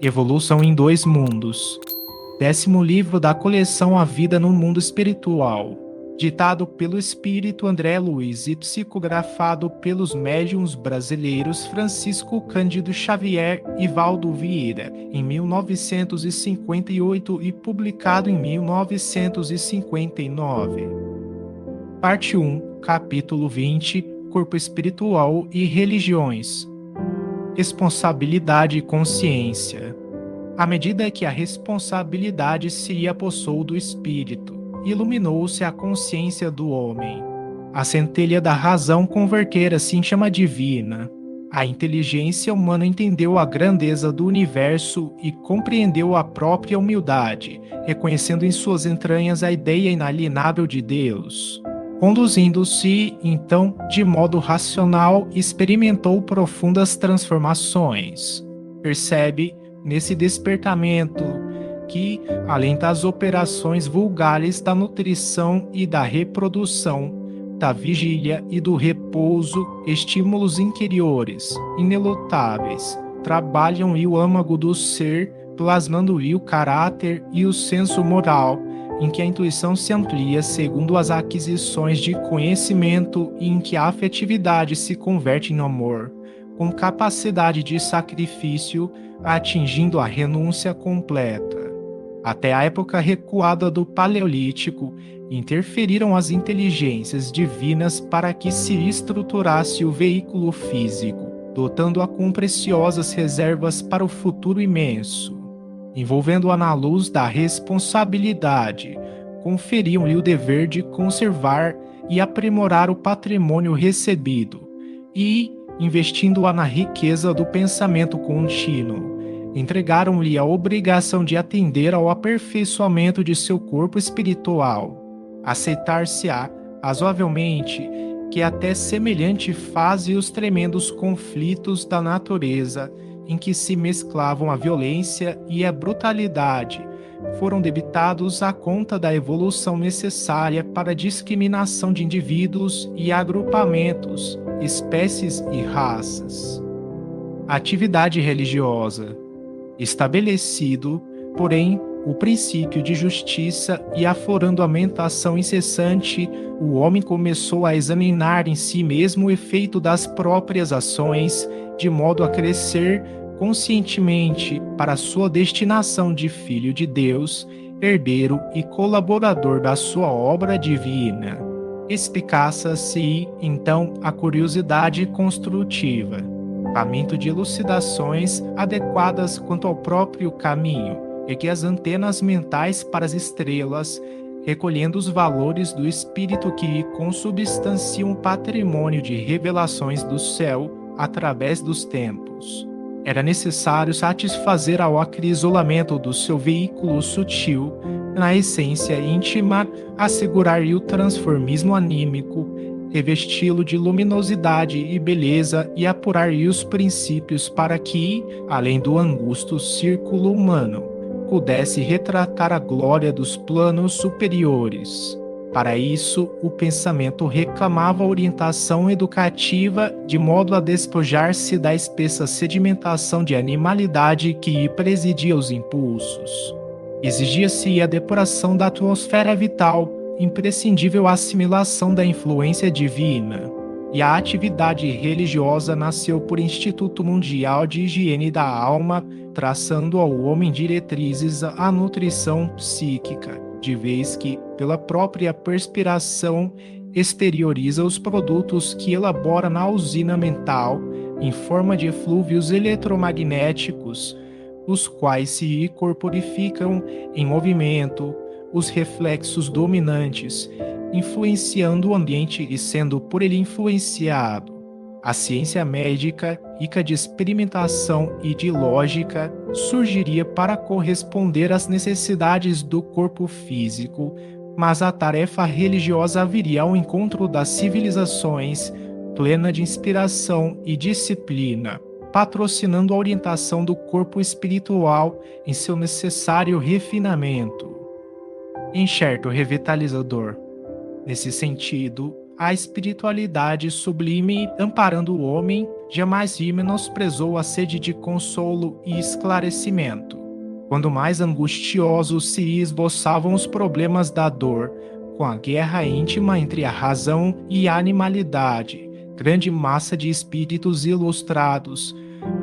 Evolução em Dois Mundos. 10º livro da coleção A Vida no Mundo Espiritual. Ditado pelo espírito André Luiz e psicografado pelos médiuns brasileiros Francisco Cândido Xavier e Valdo Vieira, em 1958 e publicado em 1959. Parte 1, capítulo 20, Corpo Espiritual e Religiões. Responsabilidade e consciência. À medida que a responsabilidade se apossou do espírito, iluminou-se a consciência do homem. A centelha da razão convertera-se em chama divina. A inteligência humana entendeu a grandeza do universo e compreendeu a própria humildade, reconhecendo em suas entranhas a ideia inalienável de Deus. Conduzindo-se, então, de modo racional, experimentou profundas transformações. Percebe, nesse despertamento, que, além das operações vulgares da nutrição e da reprodução, da vigília e do repouso, estímulos interiores, inelutáveis, trabalham o âmago do ser, plasmando-lhe o caráter e o senso moral, em que a intuição se amplia segundo as aquisições de conhecimento e em que a afetividade se converte em amor, com capacidade de sacrifício, atingindo a renúncia completa. Até a época recuada do Paleolítico, interferiram as inteligências divinas para que se estruturasse o veículo físico, dotando-a com preciosas reservas para o futuro imenso. Envolvendo-a na luz da responsabilidade, conferiam-lhe o dever de conservar e aprimorar o patrimônio recebido e, investindo-a na riqueza do pensamento contínuo, entregaram-lhe a obrigação de atender ao aperfeiçoamento de seu corpo espiritual. Aceitar-se-á, razoavelmente, que até semelhante fase os tremendos conflitos da natureza, em que se mesclavam a violência e a brutalidade, foram debitados à conta da evolução necessária para a discriminação de indivíduos e agrupamentos, espécies e raças. Atividade religiosa. Estabelecido, porém, o princípio de justiça e aflorando a mentação incessante, o homem começou a examinar em si mesmo o efeito das próprias ações, de modo a crescer conscientemente para sua destinação de filho de Deus, herdeiro e colaborador da sua obra divina. Espicaça-se, então, a curiosidade construtiva, faminto de elucidações adequadas quanto ao próprio caminho, ergue as antenas mentais para as estrelas, recolhendo os valores do espírito que consubstanciam o patrimônio de revelações do céu através dos tempos. Era necessário satisfazer ao acrisolamento do seu veículo sutil, na essência íntima, assegurar-lhe o transformismo anímico, revesti-lo de luminosidade e beleza e apurar-lhe os princípios para que, além do angusto círculo humano, pudesse retratar a glória dos planos superiores. Para isso, o pensamento reclamava orientação educativa de modo a despojar-se da espessa sedimentação de animalidade que presidia os impulsos. Exigia-se a depuração da atmosfera vital, imprescindível assimilação da influência divina. E a atividade religiosa nasceu por Instituto Mundial de Higiene da Alma, traçando ao homem diretrizes à nutrição psíquica, de vez que, pela própria perspiração, exterioriza os produtos que elabora na usina mental, em forma de eflúvios eletromagnéticos, os quais se corporificam em movimento, os reflexos dominantes, influenciando o ambiente e sendo por ele influenciado. A ciência médica, rica de experimentação e de lógica, surgiria para corresponder às necessidades do corpo físico, mas a tarefa religiosa viria ao encontro das civilizações, plena de inspiração e disciplina, patrocinando a orientação do corpo espiritual em seu necessário refinamento. Enxerto revitalizador. Nesse sentido, a espiritualidade sublime amparando o homem, jamais menosprezou a sede de consolo e esclarecimento. Quando mais angustiosos se esboçavam os problemas da dor, com a guerra íntima entre a razão e a animalidade, grande massa de espíritos ilustrados,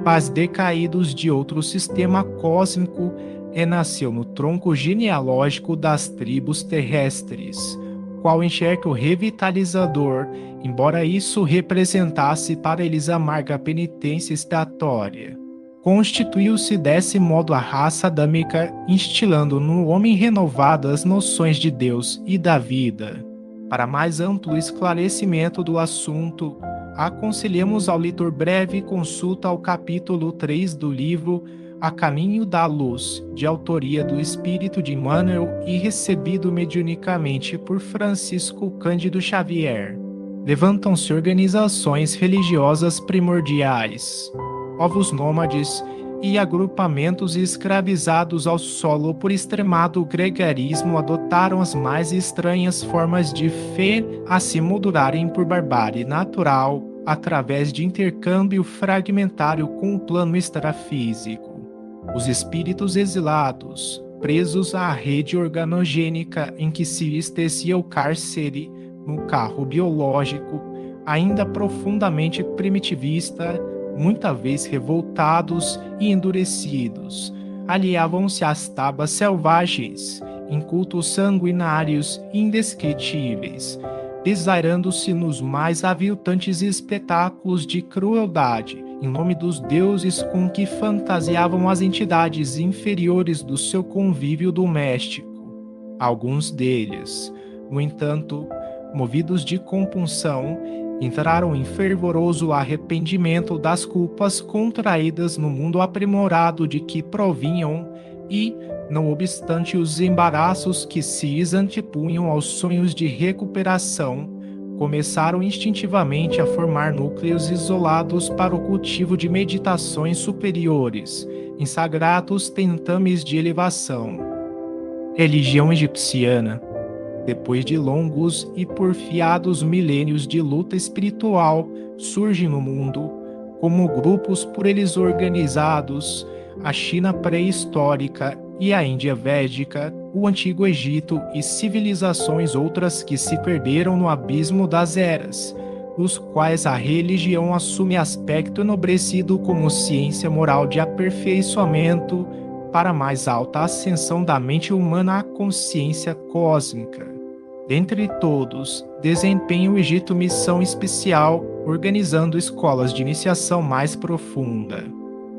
mas decaídos de outro sistema cósmico, renasceu no tronco genealógico das tribos terrestres, qual enxerga o revitalizador, embora isso representasse para eles amarga penitência estatória. Constituiu-se desse modo a raça adâmica, instilando no homem renovadas noções de Deus e da vida. Para mais amplo esclarecimento do assunto, aconselhamos ao leitor breve consulta ao capítulo 3 do livro A Caminho da Luz, de autoria do Espírito de Emmanuel e recebido mediunicamente por Francisco Cândido Xavier. Levantam-se organizações religiosas primordiais, povos nômades e agrupamentos escravizados ao solo por extremado gregarismo adotaram as mais estranhas formas de fé a se moldurarem por barbárie natural através de intercâmbio fragmentário com o plano extrafísico. Os espíritos exilados, presos à rede organogênica em que se estecia o cárcere no carro biológico, ainda profundamente primitivista, muita vez revoltados e endurecidos, aliavam-se às tabas selvagens, em cultos sanguinários e indescritíveis, desairando-se nos mais aviltantes espetáculos de crueldade, em nome dos deuses com que fantasiavam as entidades inferiores do seu convívio doméstico. Alguns deles, no entanto, movidos de compunção, entraram em fervoroso arrependimento das culpas contraídas no mundo aprimorado de que provinham e, não obstante os embaraços que se antepunham aos sonhos de recuperação, começaram instintivamente a formar núcleos isolados para o cultivo de meditações superiores, em sagrados tentames de elevação. Religião egipciana. Depois de longos e porfiados milênios de luta espiritual, surge no mundo, como grupos por eles organizados, a China pré-histórica e a Índia védica, o Antigo Egito e civilizações outras que se perderam no abismo das eras, nos quais a religião assume aspecto enobrecido como ciência moral de aperfeiçoamento para mais alta ascensão da mente humana à consciência cósmica. Dentre todos, desempenha o Egito missão especial, organizando escolas de iniciação mais profunda.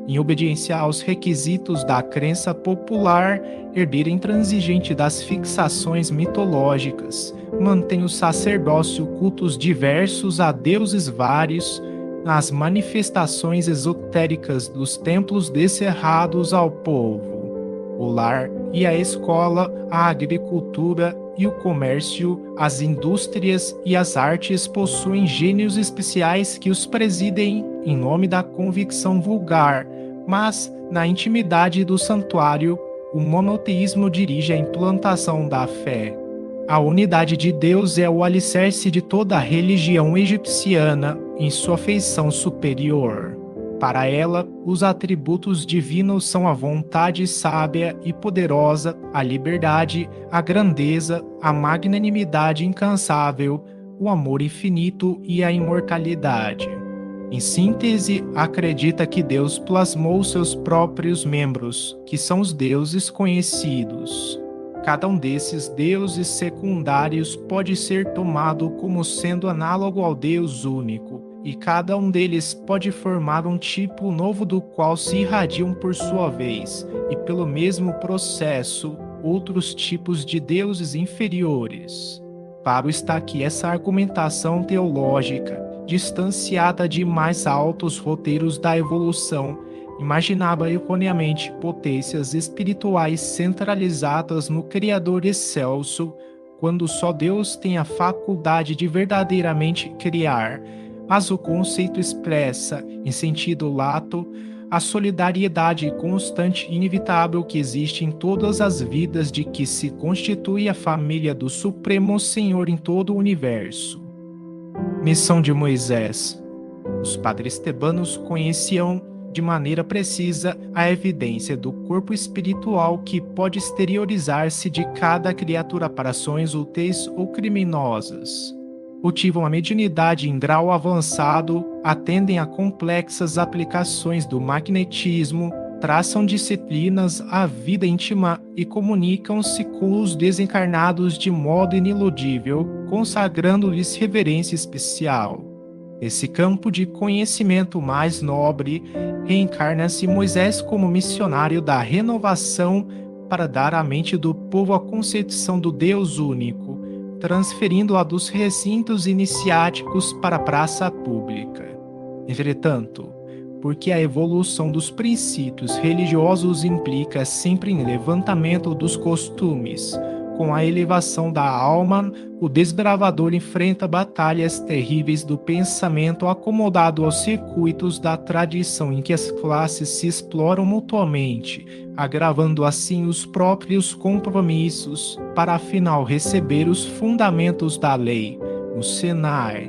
Em obediência aos requisitos da crença popular, herdeira intransigente das fixações mitológicas, mantém o sacerdócio cultos diversos a deuses vários, nas manifestações esotéricas dos templos descerrados ao povo. O lar e a escola, a agricultura e o comércio, as indústrias e as artes possuem gênios especiais que os presidem em nome da convicção vulgar, mas, na intimidade do santuário, o monoteísmo dirige a implantação da fé. A unidade de Deus é o alicerce de toda a religião egipciana em sua feição superior. Para ela, os atributos divinos são a vontade sábia e poderosa, a liberdade, a grandeza, a magnanimidade incansável, o amor infinito e a imortalidade. Em síntese, acredita que Deus plasmou seus próprios membros, que são os deuses conhecidos. Cada um desses deuses secundários pode ser tomado como sendo análogo ao Deus único, e cada um deles pode formar um tipo novo do qual se irradiam por sua vez, e pelo mesmo processo, outros tipos de deuses inferiores. Claro está que essa argumentação teológica, distanciada de mais altos roteiros da evolução, imaginava erroneamente potências espirituais centralizadas no Criador excelso, quando só Deus tem a faculdade de verdadeiramente criar, mas o conceito expressa, em sentido lato, a solidariedade constante e inevitável que existe em todas as vidas de que se constitui a família do Supremo Senhor em todo o universo. Missão de Moisés. Os padres tebanos conheciam de maneira precisa a evidência do corpo espiritual que pode exteriorizar-se de cada criatura para ações úteis ou criminosas. Cultivam a mediunidade em grau avançado, atendem a complexas aplicações do magnetismo, traçam disciplinas à vida íntima e comunicam-se com os desencarnados de modo iniludível, consagrando-lhes reverência especial. Nesse campo de conhecimento mais nobre, reencarna-se Moisés como missionário da renovação para dar à mente do povo a concepção do Deus único, transferindo-a dos recintos iniciáticos para a praça pública. Entretanto, porque a evolução dos princípios religiosos implica sempre em levantamento dos costumes, com a elevação da alma, o desbravador enfrenta batalhas terríveis do pensamento acomodado aos circuitos da tradição em que as classes se exploram mutuamente, agravando assim os próprios compromissos, para afinal receber os fundamentos da lei, o Senar.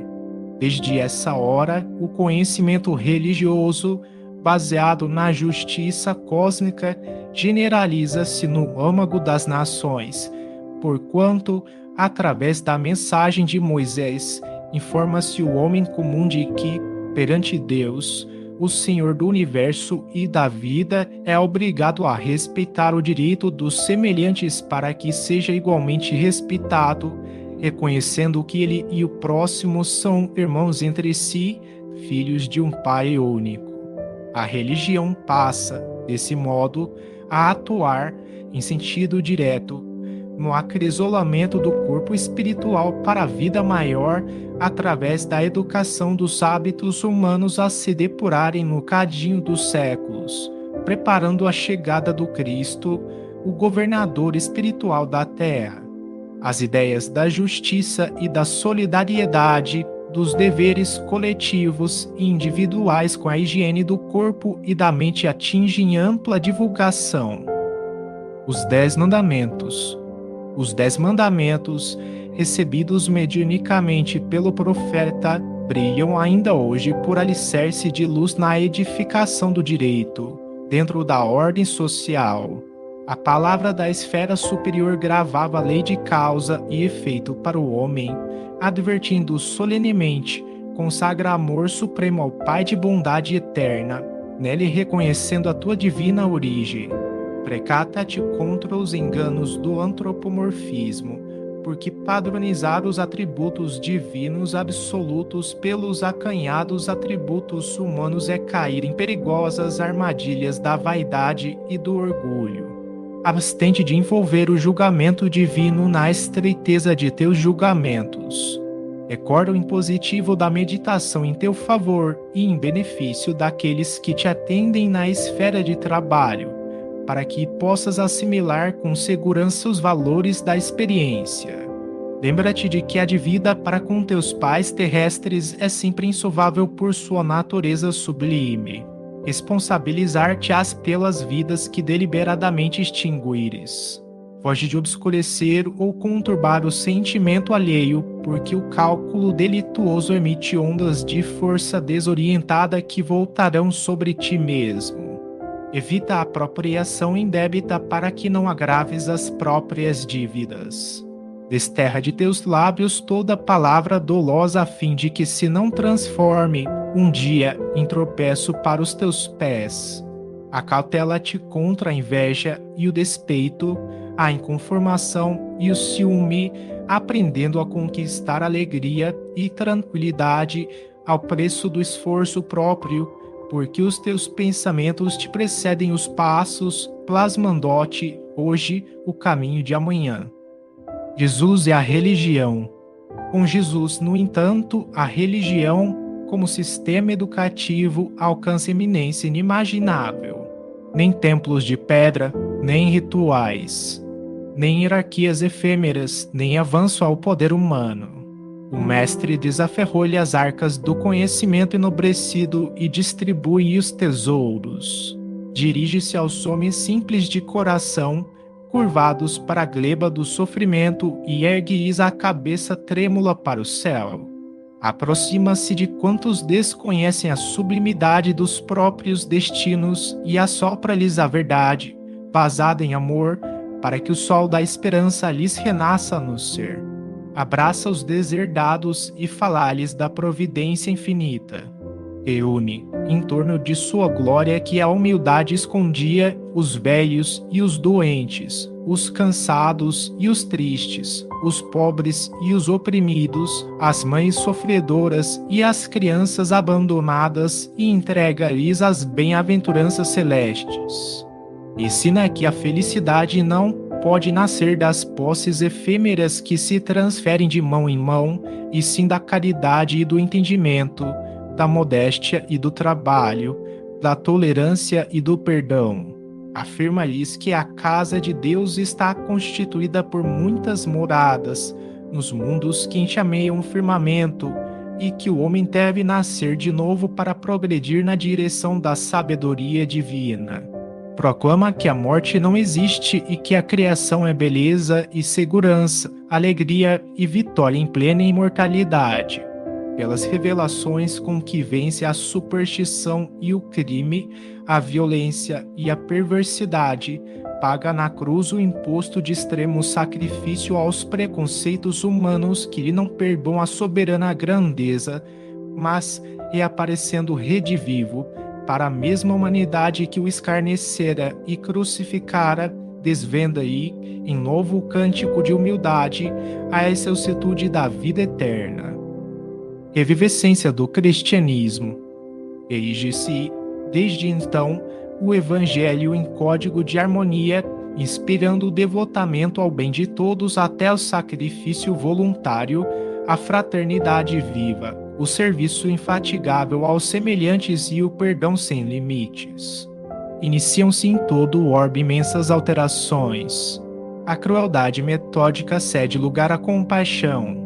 Desde essa hora, o conhecimento religioso, baseado na justiça cósmica, generaliza-se no âmago das nações, porquanto, através da mensagem de Moisés, informa-se o homem comum de que, perante Deus, o Senhor do universo e da vida, é obrigado a respeitar o direito dos semelhantes para que seja igualmente respeitado, reconhecendo que ele e o próximo são irmãos entre si, filhos de um Pai único. A religião passa, desse modo, a atuar, em sentido direto, no acrisolamento do corpo espiritual para a vida maior, através da educação dos hábitos humanos a se depurarem no cadinho dos séculos, preparando a chegada do Cristo, o governador espiritual da Terra. As ideias da justiça e da solidariedade, dos deveres coletivos e individuais com a higiene do corpo e da mente atingem ampla divulgação. Os 10 Mandamentos. Os 10 Mandamentos, recebidos mediunicamente pelo profeta, brilham ainda hoje por alicerce de luz na edificação do direito, dentro da ordem social. A palavra da esfera superior gravava a lei de causa e efeito para o homem, advertindo solenemente, consagra amor supremo ao Pai de bondade eterna, nele reconhecendo a tua divina origem. Precata-te contra os enganos do antropomorfismo, porque padronizar os atributos divinos absolutos pelos acanhados atributos humanos é cair em perigosas armadilhas da vaidade e do orgulho. Abstente de envolver o julgamento divino na estreiteza de teus julgamentos. Recorda o impositivo da meditação em teu favor e em benefício daqueles que te atendem na esfera de trabalho, para que possas assimilar com segurança os valores da experiência. Lembra-te de que a vida para com teus pais terrestres é sempre insovável por sua natureza sublime. Responsabilizar-te-ás pelas vidas que deliberadamente extinguires. Foge de obscurecer ou conturbar o sentimento alheio, porque o cálculo delituoso emite ondas de força desorientada que voltarão sobre ti mesmo. Evita a apropriação indébita para que não agraves as próprias dívidas. Desterra de teus lábios toda palavra dolosa a fim de que se não transforme um dia em tropeço para os teus pés. Acautela-te contra a inveja e o despeito, a inconformação e o ciúme, aprendendo a conquistar alegria e tranquilidade ao preço do esforço próprio, porque os teus pensamentos te precedem os passos, plasmando-te hoje o caminho de amanhã. Jesus é a religião. Com Jesus, no entanto, a religião, como sistema educativo, alcança eminência inimaginável. Nem templos de pedra, nem rituais, nem hierarquias efêmeras, nem avanço ao poder humano. O mestre desaferrou-lhe as arcas do conhecimento enobrecido e distribui os tesouros. Dirige-se aos homens simples de coração, curvados para a gleba do sofrimento, e ergue-lhes a cabeça trêmula para o céu. Aproxima-se de quantos desconhecem a sublimidade dos próprios destinos e assopra-lhes a verdade, vazada em amor, para que o sol da esperança lhes renasça no ser. Abraça os deserdados e fala-lhes da providência infinita. Reúne, em torno de sua glória que a humildade escondia, os velhos e os doentes, os cansados e os tristes, os pobres e os oprimidos, as mães sofredoras e as crianças abandonadas, e entrega-lhes as bem-aventuranças celestes. Ensina que a felicidade não pode nascer das posses efêmeras que se transferem de mão em mão, e sim da caridade e do entendimento, da modéstia e do trabalho, da tolerância e do perdão. Afirma-lhes que a casa de Deus está constituída por muitas moradas, nos mundos que enxameiam o firmamento, e que o homem deve nascer de novo para progredir na direção da sabedoria divina. Proclama que a morte não existe e que a criação é beleza e segurança, alegria e vitória em plena imortalidade. Pelas revelações com que vence a superstição e o crime, a violência e a perversidade, paga na cruz o imposto de extremo sacrifício aos preconceitos humanos que lhe não perdoam a soberana grandeza, mas, reaparecendo redivivo, para a mesma humanidade que o escarnecera e crucificara, desvenda-lhe, em novo cântico de humildade, a excelsitude da vida eterna. Revivescência do cristianismo. Erige-se, desde então, o Evangelho em código de harmonia, inspirando o devotamento ao bem de todos até o sacrifício voluntário, a fraternidade viva, o serviço infatigável aos semelhantes e o perdão sem limites. Iniciam-se em todo o orbe imensas alterações. A crueldade metódica cede lugar à compaixão.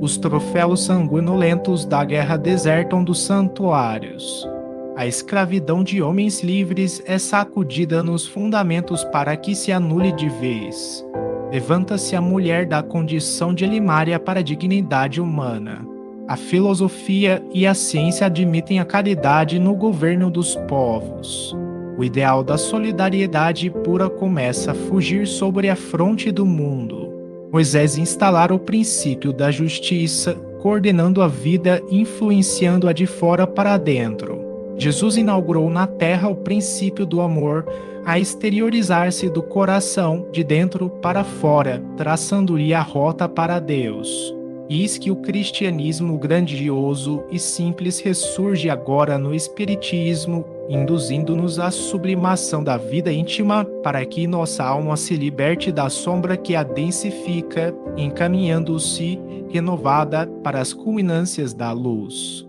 Os troféus sanguinolentos da guerra desertam dos santuários. A escravidão de homens livres é sacudida nos fundamentos para que se anule de vez. Levanta-se a mulher da condição de limária para a dignidade humana. A filosofia e a ciência admitem a caridade no governo dos povos. O ideal da solidariedade pura começa a fugir sobre a fronte do mundo. Moisés instalara o princípio da justiça, coordenando a vida e influenciando-a de fora para dentro. Jesus inaugurou na terra o princípio do amor, a exteriorizar-se do coração de dentro para fora, traçando-lhe a rota para Deus. Eis que o cristianismo grandioso e simples ressurge agora no espiritismo, induzindo-nos à sublimação da vida íntima para que nossa alma se liberte da sombra que a densifica, encaminhando-se renovada para as culminâncias da luz.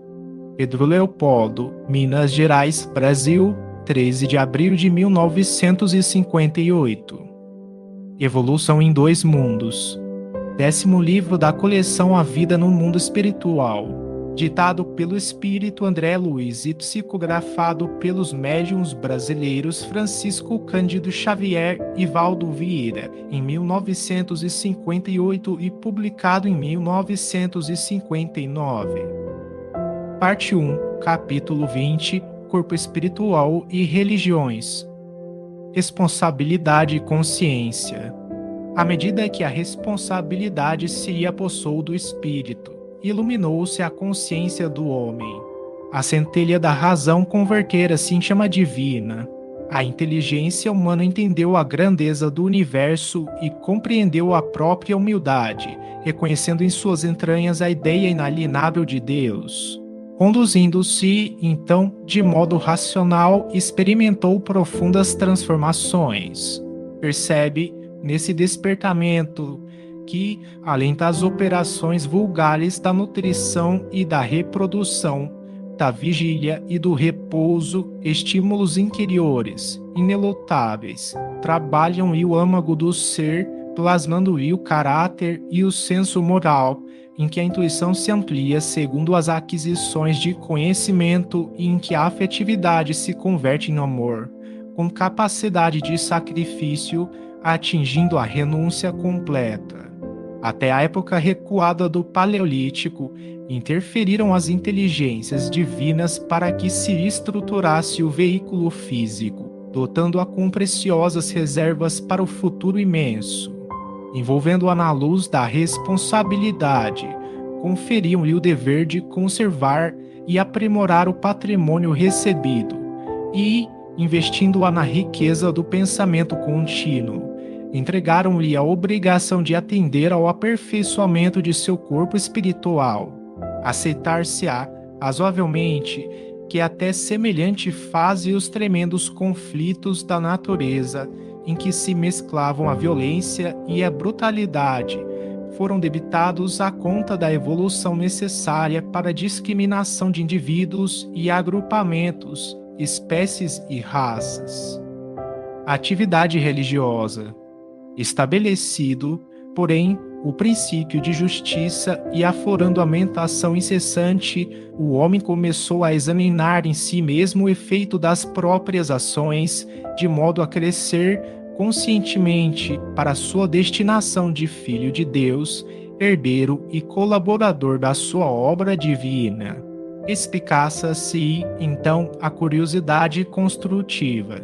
Pedro Leopoldo, Minas Gerais, Brasil, 13 de abril de 1958. Evolução em dois mundos. 10º livro da coleção A Vida no Mundo Espiritual, ditado pelo espírito André Luiz e psicografado pelos médiuns brasileiros Francisco Cândido Xavier e Valdo Vieira, em 1958 e publicado em 1959. Parte 1, capítulo 20, Corpo Espiritual e Religiões. Responsabilidade e consciência. À medida que a responsabilidade se apossou do espírito, iluminou-se a consciência do homem. A centelha da razão convertera-se em chama divina. A inteligência humana entendeu a grandeza do universo e compreendeu a própria humildade, reconhecendo em suas entranhas a ideia inalienável de Deus. Conduzindo-se, então, de modo racional, experimentou profundas transformações. Percebe, nesse despertamento, que, além das operações vulgares da nutrição e da reprodução, da vigília e do repouso, estímulos interiores, inelutáveis, trabalham-lhe o âmago do ser, plasmando-lhe o caráter e o senso moral, em que a intuição se amplia segundo as aquisições de conhecimento e em que a afetividade se converte em amor, com capacidade de sacrifício, atingindo a renúncia completa. Até a época recuada do Paleolítico, interferiram as inteligências divinas para que se estruturasse o veículo físico, dotando-a com preciosas reservas para o futuro imenso. Envolvendo-a na luz da responsabilidade, conferiam-lhe o dever de conservar e aprimorar o patrimônio recebido, e, investindo-a na riqueza do pensamento contínuo, entregaram-lhe a obrigação de atender ao aperfeiçoamento de seu corpo espiritual. Aceitar-se-á, razoavelmente, que até semelhante fase os tremendos conflitos da natureza, em que se mesclavam a violência e a brutalidade, foram debitados à conta da evolução necessária para a discriminação de indivíduos e agrupamentos, espécies e raças. Atividade religiosa. Estabelecido, porém, o princípio de justiça e aflorando a mentação incessante, o homem começou a examinar em si mesmo o efeito das próprias ações, de modo a crescer conscientemente para sua destinação de filho de Deus, herdeiro e colaborador da sua obra divina. Espicaça-se, então, a curiosidade construtiva,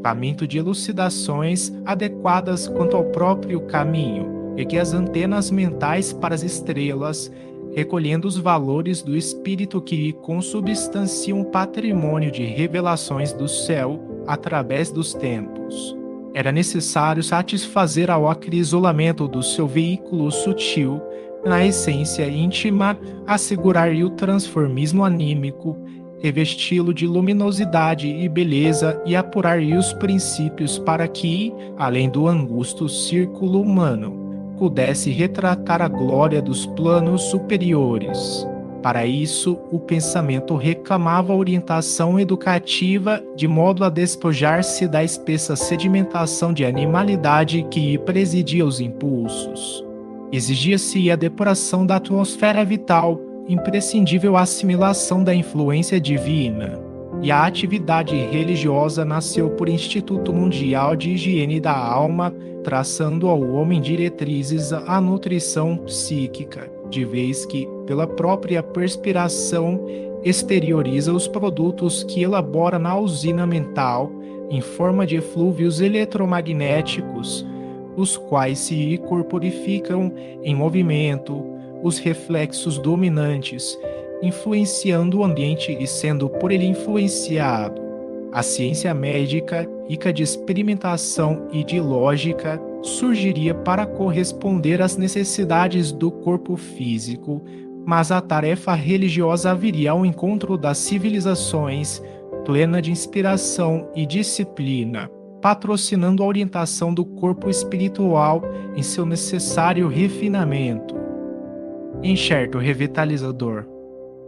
faminto de elucidações adequadas quanto ao próprio caminho, ergue as antenas mentais para as estrelas, recolhendo os valores do espírito que consubstanciam o patrimônio de revelações do céu através dos tempos. Era necessário satisfazer ao acrisolamento do seu veículo sutil, na essência íntima, assegurar-lhe o transformismo anímico, revesti-lo de luminosidade e beleza e apurar-lhe os princípios para que, além do angusto círculo humano, pudesse retratar a glória dos planos superiores. Para isso, o pensamento reclamava orientação educativa de modo a despojar-se da espessa sedimentação de animalidade que presidia os impulsos. Exigia-se a depuração da atmosfera vital, imprescindível assimilação da influência divina. E a atividade religiosa nasceu por Instituto Mundial de Higiene da Alma, traçando ao homem diretrizes à nutrição psíquica, de vez que, pela própria perspiração, exterioriza os produtos que elabora na usina mental, em forma de eflúvios eletromagnéticos, os quais se corporificam em movimento, os reflexos dominantes, influenciando o ambiente e sendo por ele influenciado. A ciência médica, rica de experimentação e de lógica, surgiria para corresponder às necessidades do corpo físico, mas a tarefa religiosa viria ao encontro das civilizações, plena de inspiração e disciplina, patrocinando a orientação do corpo espiritual em seu necessário refinamento. Enxerto revitalizador.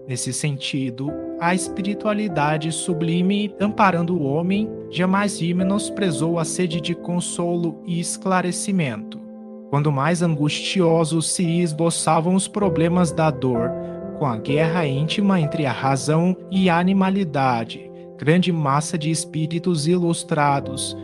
Nesse sentido, a espiritualidade sublime, amparando o homem, jamais menosprezou a sede de consolo e esclarecimento. Quando mais angustiosos se esboçavam os problemas da dor, com a guerra íntima entre a razão e a animalidade, grande massa de espíritos ilustrados,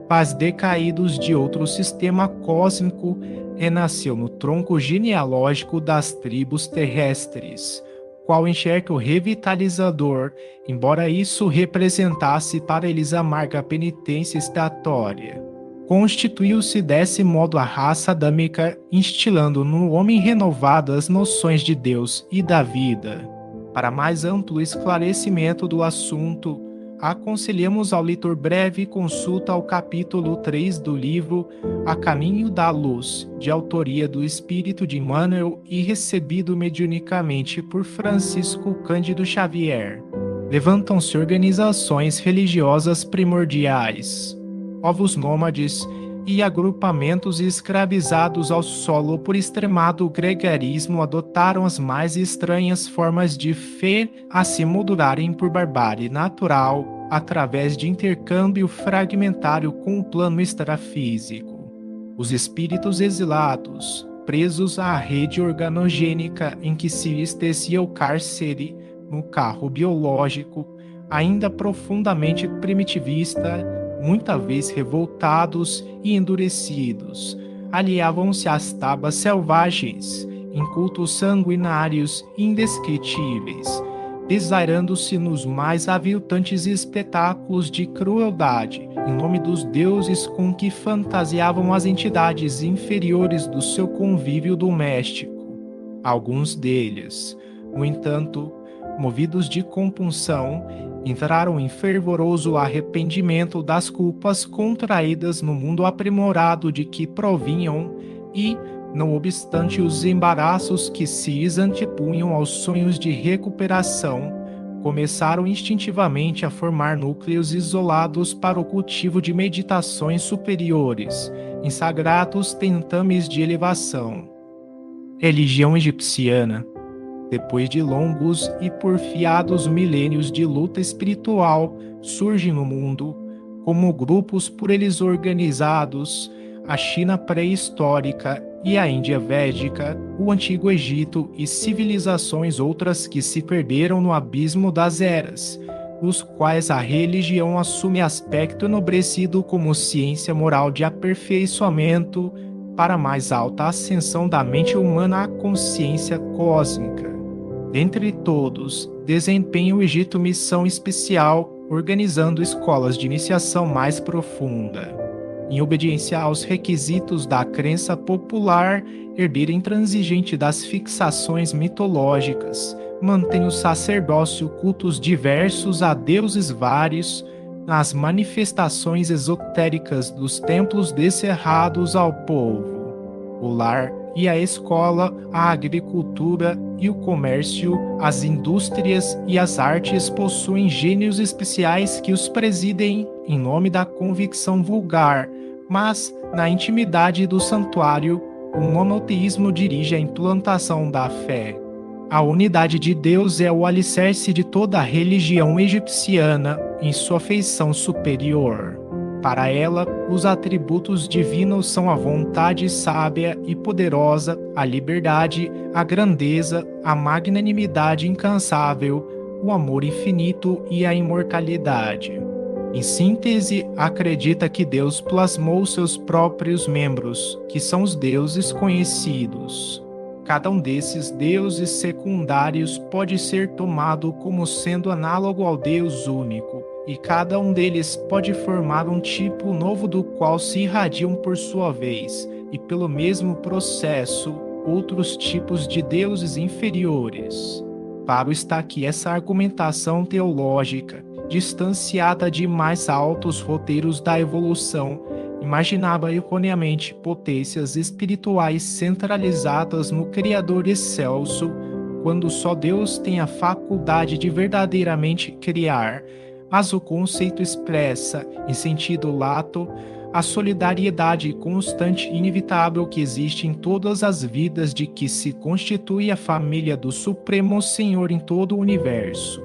pais decaídos de outro sistema cósmico, renasceu no tronco genealógico das tribos terrestres, qual enxerga o revitalizador, embora isso representasse para eles amarga penitência expiatória. Constituiu-se desse modo a raça adâmica, instilando no homem renovado as noções de Deus e da vida. Para mais amplo esclarecimento do assunto, aconselhamos ao leitor breve consulta ao capítulo 3 do livro A Caminho da Luz, de autoria do Espírito de Emmanuel e recebido mediunicamente por Francisco Cândido Xavier. Levantam-se organizações religiosas primordiais, povos nômades e agrupamentos escravizados ao solo por extremado gregarismo adotaram as mais estranhas formas de fé a se moldurarem por barbárie natural através de intercâmbio fragmentário com o plano extrafísico. Os espíritos exilados, presos à rede organogênica em que se estecia o cárcere no carro biológico, ainda profundamente primitivista, muita vez revoltados e endurecidos, aliavam-se às tabas selvagens, em cultos sanguinários indescritíveis, desvairando-se nos mais aviltantes espetáculos de crueldade, em nome dos deuses com que fantasiavam as entidades inferiores do seu convívio doméstico. Alguns deles, no entanto, movidos de compunção, entraram em fervoroso arrependimento das culpas contraídas no mundo aprimorado de que provinham e, não obstante os embaraços que se antepunham aos sonhos de recuperação, começaram instintivamente a formar núcleos isolados para o cultivo de meditações superiores, em sagrados tentames de elevação. Religião egipciana. Depois de longos e porfiados milênios de luta espiritual, surge no mundo, como grupos por eles organizados, a China pré-histórica e a Índia védica, o Antigo Egito e civilizações outras que se perderam no abismo das eras, nos quais a religião assume aspecto enobrecido como ciência moral de aperfeiçoamento para a mais alta ascensão da mente humana à consciência cósmica. Dentre todos, desempenha o Egito missão especial, organizando escolas de iniciação mais profunda. Em obediência aos requisitos da crença popular, herdeira intransigente das fixações mitológicas, mantém o sacerdócio cultos diversos a deuses vários, nas manifestações esotéricas dos templos descerrados ao povo. O lar e a escola, a agricultura e o comércio, as indústrias e as artes possuem gênios especiais que os presidem em nome da convicção vulgar, mas, na intimidade do santuário, o monoteísmo dirige a implantação da fé. A unidade de Deus é o alicerce de toda a religião egipciana em sua feição superior. Para ela, os atributos divinos são a vontade sábia e poderosa, a liberdade, a grandeza, a magnanimidade incansável, o amor infinito e a imortalidade. Em síntese, acredita que Deus plasmou seus próprios membros, que são os deuses conhecidos. Cada um desses deuses secundários pode ser tomado como sendo análogo ao Deus único, e cada um deles pode formar um tipo novo do qual se irradiam por sua vez, e pelo mesmo processo, outros tipos de deuses inferiores. Claro está que essa argumentação teológica, distanciada de mais altos roteiros da evolução, imaginava erroneamente potências espirituais centralizadas no Criador excelso, quando só Deus tem a faculdade de verdadeiramente criar, mas o conceito expressa, em sentido lato, a solidariedade constante e inevitável que existe em todas as vidas de que se constitui a família do Supremo Senhor em todo o universo.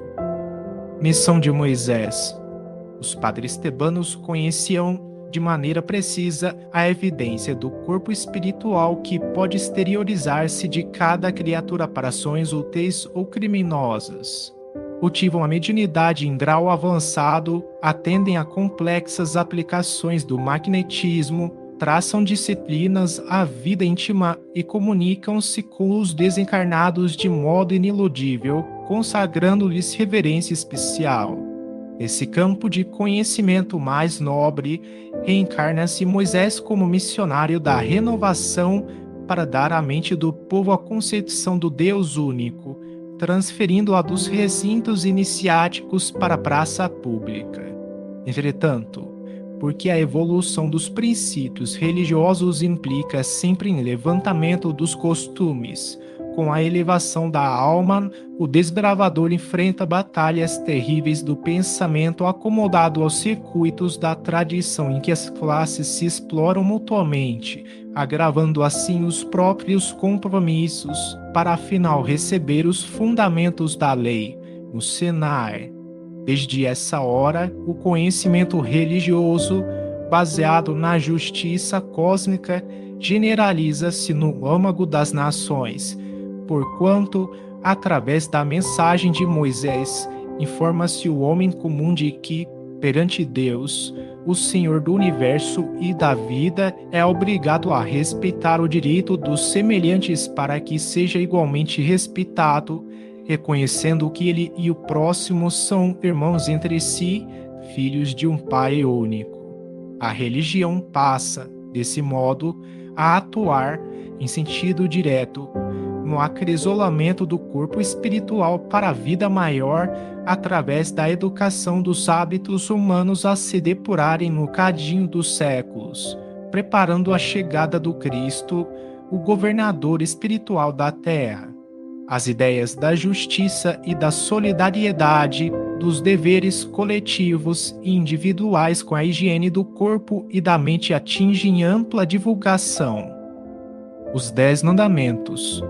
Missão de Moisés. Os padres tebanos conheciam de maneira precisa a evidência do corpo espiritual que pode exteriorizar-se de cada criatura para ações úteis ou criminosas. Cultivam a mediunidade em grau avançado, atendem a complexas aplicações do magnetismo, traçam disciplinas à vida íntima e comunicam-se com os desencarnados de modo iniludível, consagrando-lhes reverência especial. Nesse campo de conhecimento mais nobre, reencarna-se Moisés como missionário da renovação para dar à mente do povo a concepção do Deus único, transferindo-a dos recintos iniciáticos para a praça pública. Entretanto, porque a evolução dos princípios religiosos implica sempre em levantamento dos costumes, com a elevação da alma, o desbravador enfrenta batalhas terríveis do pensamento acomodado aos circuitos da tradição em que as classes se exploram mutuamente, agravando assim os próprios compromissos, para afinal receber os fundamentos da lei, no Sinai. Desde essa hora, o conhecimento religioso, baseado na justiça cósmica, generaliza-se no âmago das nações, porquanto, através da mensagem de Moisés, informa-se o homem comum de que, perante Deus, o Senhor do universo e da vida é obrigado a respeitar o direito dos semelhantes para que seja igualmente respeitado, reconhecendo que ele e o próximo são irmãos entre si, filhos de um Pai único. A religião passa, desse modo, a atuar, em sentido direto, no acrisolamento do corpo espiritual para a vida maior através da educação dos hábitos humanos a se depurarem no cadinho dos séculos, preparando a chegada do Cristo, o governador espiritual da Terra. As ideias da justiça e da solidariedade, dos deveres coletivos e individuais com a higiene do corpo e da mente atingem ampla divulgação. Os 10 Mandamentos.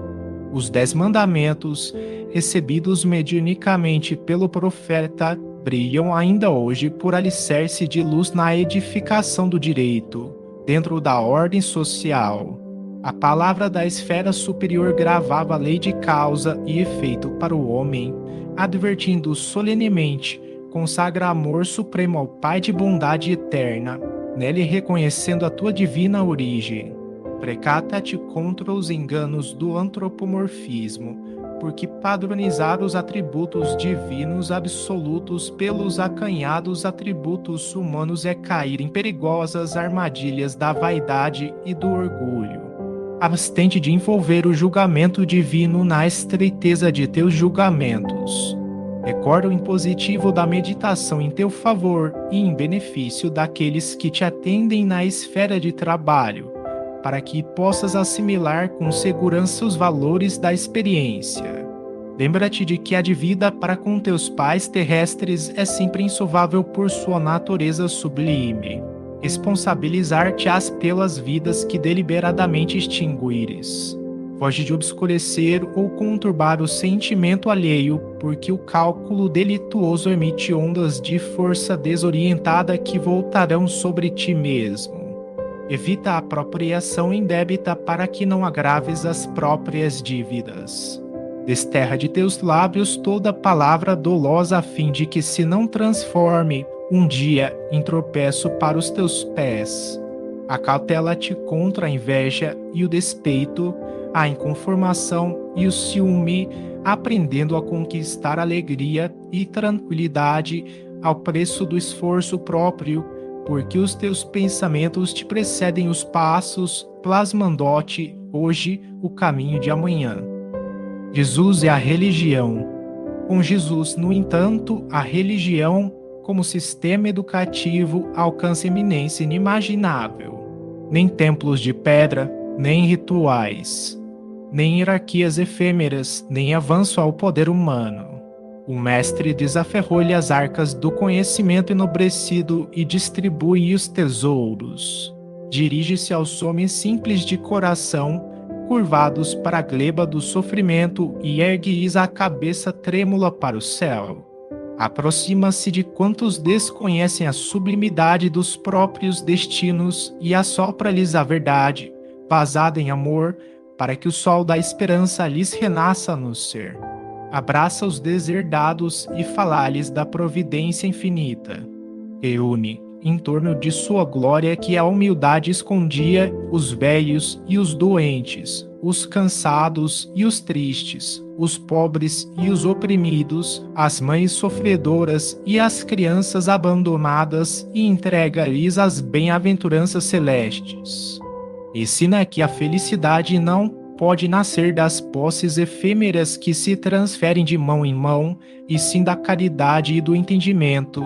Os 10 Mandamentos, recebidos mediunicamente pelo profeta, brilham ainda hoje por alicerce de luz na edificação do direito, dentro da ordem social. A palavra da esfera superior gravava a lei de causa e efeito para o homem, advertindo solenemente: consagra amor supremo ao Pai de bondade eterna, nele reconhecendo a tua divina origem. Precata-te contra os enganos do antropomorfismo, porque padronizar os atributos divinos absolutos pelos acanhados atributos humanos é cair em perigosas armadilhas da vaidade e do orgulho. Abstente de envolver o julgamento divino na estreiteza de teus julgamentos. Recorda o impositivo da meditação em teu favor e em benefício daqueles que te atendem na esfera de trabalho, para que possas assimilar com segurança os valores da experiência. Lembra-te de que a dívida para com teus pais terrestres é sempre insolvável por sua natureza sublime. Responsabilizar-te-ás pelas vidas que deliberadamente extinguires. Foge de obscurecer ou conturbar o sentimento alheio, porque o cálculo delituoso emite ondas de força desorientada que voltarão sobre ti mesmo. Evita a apropriação indébita para que não agraves as próprias dívidas. Desterra de teus lábios toda palavra dolosa a fim de que se não transforme um dia em tropeço para os teus pés. Acautela-te contra a inveja e o despeito, a inconformação e o ciúme, aprendendo a conquistar alegria e tranquilidade ao preço do esforço próprio, porque os teus pensamentos te precedem os passos, plasmando-te hoje o caminho de amanhã. Jesus é a religião. Com Jesus, no entanto, a religião, como sistema educativo, alcança eminência inimaginável. Nem templos de pedra, nem rituais, nem hierarquias efêmeras, nem avanço ao poder humano. O mestre desaferrou-lhe as arcas do conhecimento enobrecido e distribui os tesouros. Dirige-se aos homens simples de coração, curvados para a gleba do sofrimento, e ergue-lhes a cabeça trêmula para o céu. Aproxima-se de quantos desconhecem a sublimidade dos próprios destinos e assopra-lhes a verdade, basada em amor, para que o sol da esperança lhes renasça no ser. Abraça os deserdados e fala-lhes da providência infinita. Reúne, em torno de sua glória que a humildade escondia, os velhos e os doentes, os cansados e os tristes, os pobres e os oprimidos, as mães sofredoras e as crianças abandonadas, e entrega-lhes as bem-aventuranças celestes. Ensina que a felicidade não pode nascer das posses efêmeras que se transferem de mão em mão, e sim da caridade e do entendimento,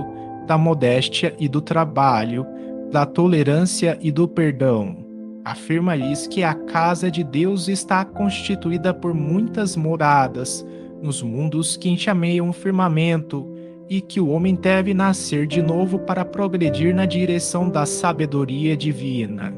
da modéstia e do trabalho, da tolerância e do perdão. Afirma-lhes que a casa de Deus está constituída por muitas moradas, nos mundos que enxameiam o firmamento, e que o homem deve nascer de novo para progredir na direção da sabedoria divina.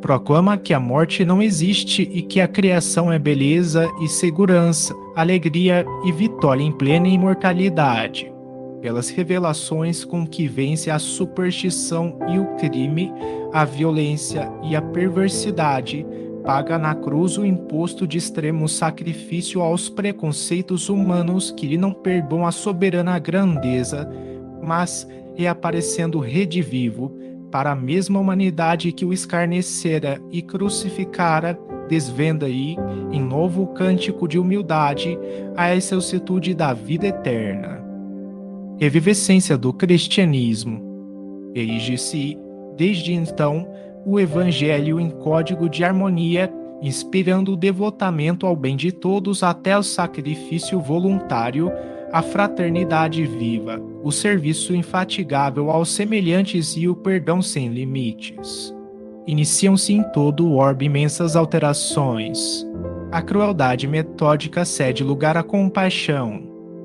Proclama que a morte não existe e que a criação é beleza e segurança, alegria e vitória em plena imortalidade. Pelas revelações com que vence a superstição e o crime, a violência e a perversidade, paga na cruz o imposto de extremo sacrifício aos preconceitos humanos que lhe não perdoam a soberana grandeza, mas, reaparecendo redivivo, para a mesma humanidade que o escarnecera e crucificara, desvenda-lhe, em novo cântico de humildade, a excelsitude da vida eterna. Revivescência do cristianismo. Erige-se, desde então, o Evangelho em código de harmonia, inspirando o devotamento ao bem de todos até o sacrifício voluntário, a fraternidade viva, o serviço infatigável aos semelhantes e o perdão sem limites. Iniciam-se em todo o orbe imensas alterações. A crueldade metódica cede lugar à compaixão.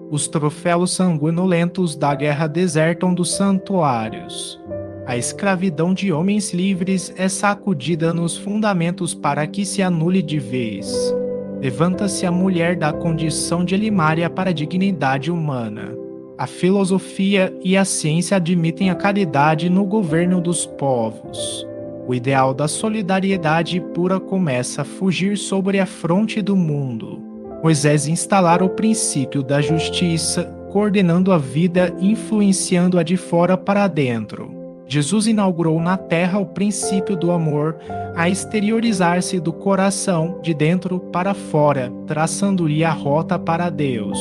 Os troféus sanguinolentos da guerra desertam dos santuários. A escravidão de homens livres é sacudida nos fundamentos para que se anule de vez. Levanta-se a mulher da condição de limária para a dignidade humana. A filosofia e a ciência admitem a caridade no governo dos povos. O ideal da solidariedade pura começa a fugir sobre a fronte do mundo. Moisés instalara o princípio da justiça, coordenando a vida e influenciando-a de fora para dentro. Jesus inaugurou na terra o princípio do amor, a exteriorizar-se do coração de dentro para fora, traçando-lhe a rota para Deus.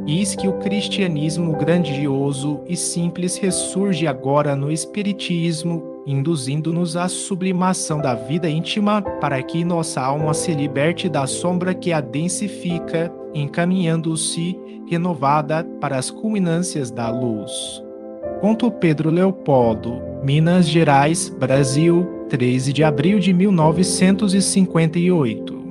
Eis que o cristianismo grandioso e simples ressurge agora no espiritismo, induzindo-nos à sublimação da vida íntima para que nossa alma se liberte da sombra que a densifica, encaminhando-se renovada para as culminâncias da luz. Ponto Pedro Leopoldo, Minas Gerais, Brasil, 13 de abril de 1958.